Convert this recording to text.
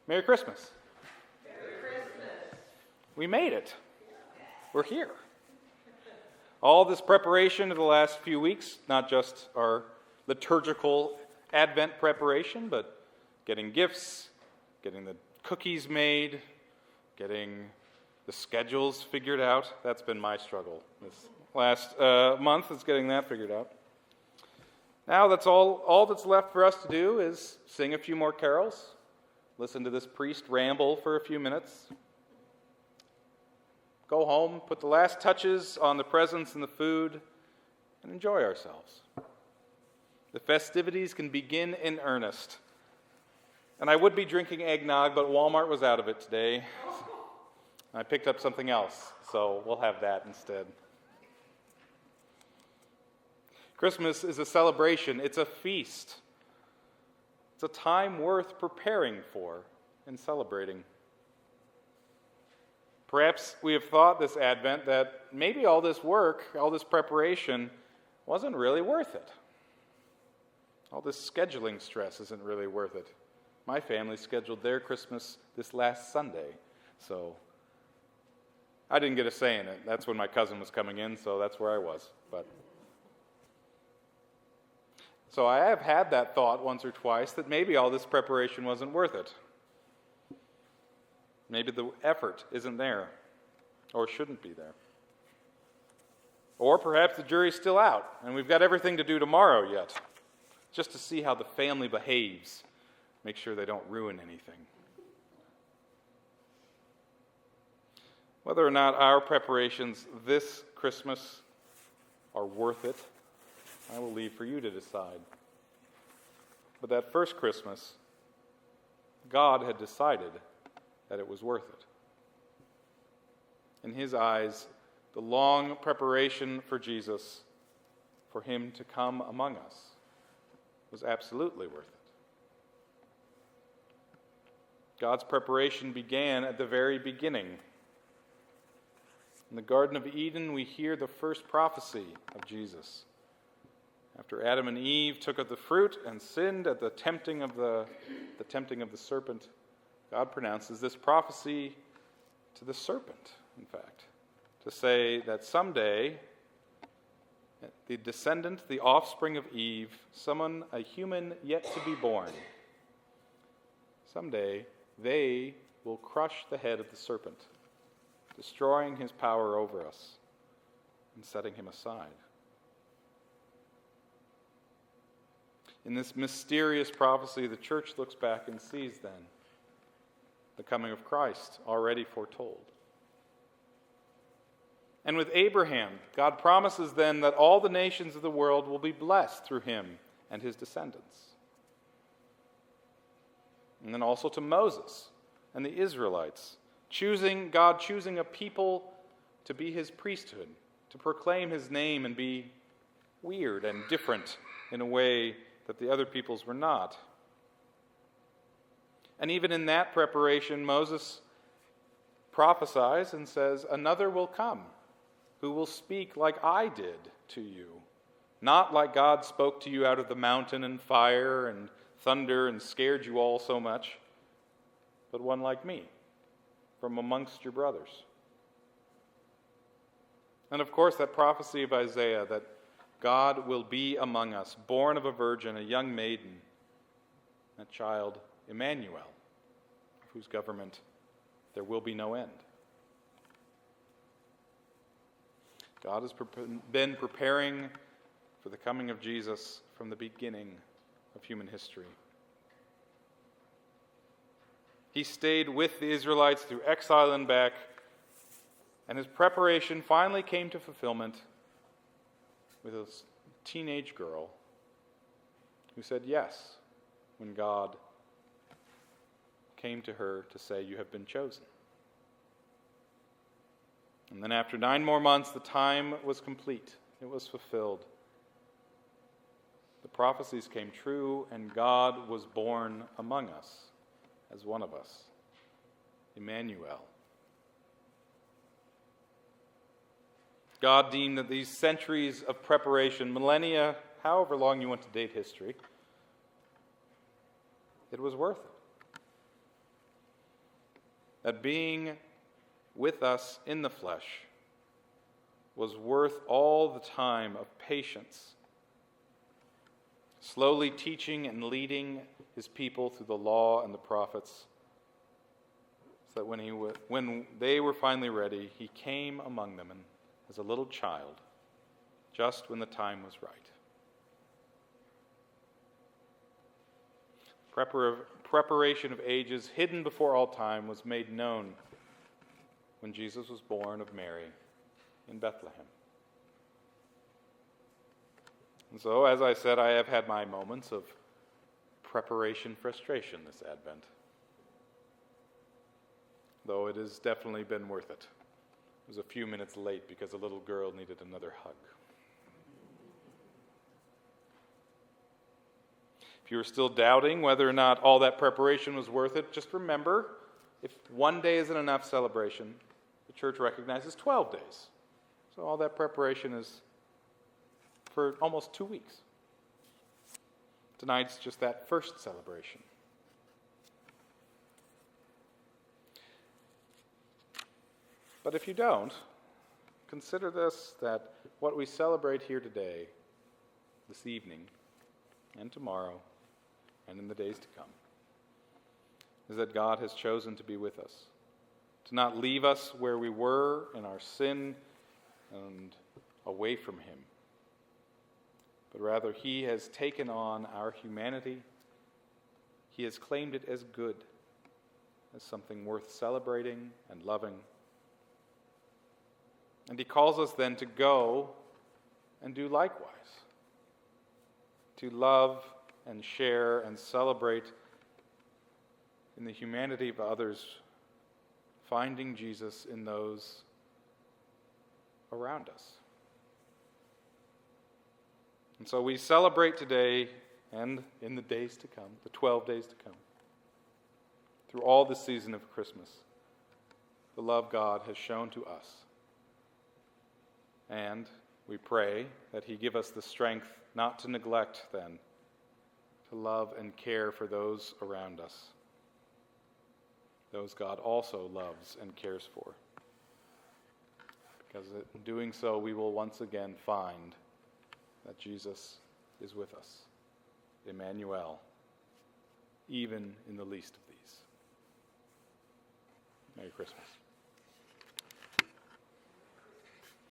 Merry Christmas. Merry Christmas. We made it. We're here. All this preparation of the last few weeks, not just our liturgical Advent preparation, but getting gifts, getting the cookies made, getting the schedules figured out. That's been my struggle this last month, is getting that figured out. Now that's all that's left for us to do is sing a few more carols, listen to this priest ramble for a few minutes, go home, put the last touches on the presents and the food, and enjoy ourselves. The festivities can begin in earnest. And I would be drinking eggnog, but Walmart was out of it today. I picked up something else, so we'll have that instead. Christmas is a celebration. It's a feast. It's a time worth preparing for and celebrating. Perhaps we have thought this Advent that maybe all this work, all this preparation, wasn't really worth it. All this scheduling stress isn't really worth it. My family scheduled their Christmas this last Sunday, so I didn't get a say in it. That's when my cousin was coming in, so that's where I was. So I have had that thought once or twice that maybe all this preparation wasn't worth it. Maybe the effort isn't there, or shouldn't be there. Or perhaps the jury's still out, and we've got everything to do tomorrow yet, just to see how the family behaves, make sure they don't ruin anything. Whether or not our preparations this Christmas are worth it, I will leave for you to decide. But that first Christmas, God had decided that it was worth it. In His eyes, the long preparation for Jesus, for Him to come among us, was absolutely worth it. God's preparation began at the very beginning. In the Garden of Eden, we hear the first prophecy of Jesus. After Adam and Eve took of the fruit and sinned at the tempting of the serpent, God pronounces this prophecy to the serpent, in fact, to say that someday the descendant, the offspring of Eve, a human yet to be born, someday they will crush the head of the serpent, destroying his power over us and setting him aside. In this mysterious prophecy, the church looks back and sees then the coming of Christ already foretold. And with Abraham, God promises then that all the nations of the world will be blessed through him and his descendants. And then also to Moses and the Israelites, God choosing a people to be his priesthood, to proclaim his name and be weird and different in a way that the other peoples were not. And even in that preparation, Moses prophesies and says, "Another will come who will speak like I did to you, not like God spoke to you out of the mountain and fire and thunder and scared you all so much, but one like me, from amongst your brothers." And of course, that prophecy of Isaiah that God will be among us, born of a virgin, a young maiden, that child, Emmanuel, of whose government there will be no end. God has been preparing for the coming of Jesus from the beginning of human history. He stayed with the Israelites through exile and back, and his preparation finally came to fulfillment with a teenage girl who said yes when God came to her to say, "You have been chosen." And then after 9 more months, the time was complete. It was fulfilled. The prophecies came true, and God was born among us as one of us, Emmanuel. God deemed that these centuries of preparation, millennia, however long you want to date history, it was worth it. that being with us in the flesh was worth all the time of patience, slowly teaching and leading his people through the law and the prophets, so that when they were finally ready, he came among them as a little child, just when the time was right. Preparation of ages, hidden before all time, was made known when Jesus was born of Mary in Bethlehem. And so, as I said, I have had my moments of preparation frustration this Advent, though it has definitely been worth it. I was a few minutes late because a little girl needed another hug. If you are still doubting whether or not all that preparation was worth it, just remember, if one day isn't enough celebration, the church recognizes 12 days. So all that preparation is for almost 2 weeks. Tonight's just that first celebration. But if you don't, consider this, that what we celebrate here today, this evening, and tomorrow, and in the days to come, is that God has chosen to be with us, to not leave us where we were in our sin and away from him, but rather he has taken on our humanity. He has claimed it as good, as something worth celebrating and loving. And he calls us then to go and do likewise, to love and share and celebrate in the humanity of others, finding Jesus in those around us. And so we celebrate today and in the days to come, the 12 days to come, through all the season of Christmas, the love God has shown to us. And we pray that he give us the strength not to neglect, then, to love and care for those around us, those God also loves and cares for. Because in doing so, we will once again find that Jesus is with us, Emmanuel, even in the least of these. Merry Christmas.